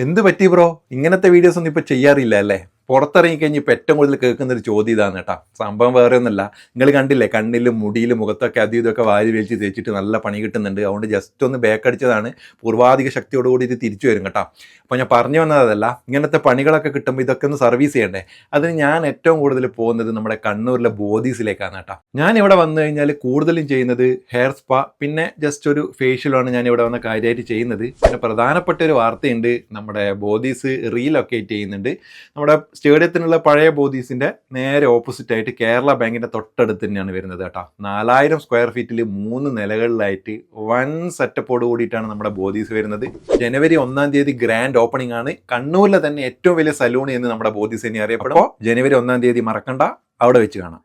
എന്ത് പറ്റി ബ്രോ? ഇങ്ങനത്തെ വീഡിയോസ് ഒന്നും ഇപ്പോൾ ചെയ്യാറില്ല അല്ലേ? പുറത്തിറങ്ങിക്കഴിഞ്ഞ് ഇപ്പോൾ ഏറ്റവും കൂടുതൽ കേൾക്കുന്നൊരു ചോദ്യം ഇതാണ് കേട്ടോ. സംഭവം വേറെ ഒന്നുമല്ല. നിങ്ങൾ കണ്ടില്ലേ, കണ്ണിലും മുടിയിലും മുഖത്തൊക്കെ അതും ഇതൊക്കെ വാരി വലിച്ച് തേച്ചിട്ട് നല്ല പണി കിട്ടുന്നുണ്ട്. അതുകൊണ്ട് ജസ്റ്റ് ഒന്ന് ബാക്ക് അടിച്ചതാണ്. പൂർവാധിക ശക്തിയോടുകൂടി ഇത് തിരിച്ചു വരും കേട്ടോ. അപ്പോൾ ഞാൻ പറഞ്ഞു വന്നതല്ല, ഇങ്ങനത്തെ പണികളൊക്കെ കിട്ടുമ്പോൾ ഇതൊക്കെ ഒന്ന് സർവീസ് ചെയ്യണ്ടേ. അതിന് ഞാൻ ഏറ്റവും കൂടുതൽ പോകുന്നത് നമ്മുടെ കണ്ണൂരിലെ ബോഡീസിലേക്കാണ് കേട്ടോ. ഞാൻ ഇവിടെ വന്നു കഴിഞ്ഞാൽ കൂടുതലും ചെയ്യുന്നത് ഹെയർ സ്പാ, പിന്നെ ജസ്റ്റ് ഒരു ഫേഷ്യലാണ് ഞാൻ ഇവിടെ വന്ന കാര്യമായിട്ട് ചെയ്യുന്നത്. പിന്നെ പ്രധാനപ്പെട്ട ഒരു വാർത്തയുണ്ട്, നമ്മുടെ ബോഡീസ് റീലൊക്കേറ്റ് ചെയ്യുന്നുണ്ട്. നമ്മുടെ സ്റ്റേഡിയത്തിനുള്ള പഴയ ബോഡീസിന്റെ നേരെ ഓപ്പോസിറ്റ് ആയിട്ട് കേരള ബാങ്കിന്റെ തൊട്ടടുത്ത് തന്നെയാണ് വരുന്നത് കേട്ടോ. 4000 സ്ക്വയർ ഫീറ്റിൽ 3 നിലകളിലായിട്ട് വൻ സെറ്റപ്പോട് കൂടിയിട്ടാണ് നമ്മുടെ ബോഡീസ് വരുന്നത്. ജനുവരി 1-ാം തീയതി ഗ്രാൻഡ് ഓപ്പണിംഗ് ആണ്. കണ്ണൂരിലെ തന്നെ ഏറ്റവും വലിയ സലൂൺ എന്ന് നമ്മുടെ ബോഡീസ് തന്നെ അറിയപ്പെടും. ജനുവരി 1-ാം തീയതി മറക്കണ്ട, അവിടെ വെച്ച് കാണാം.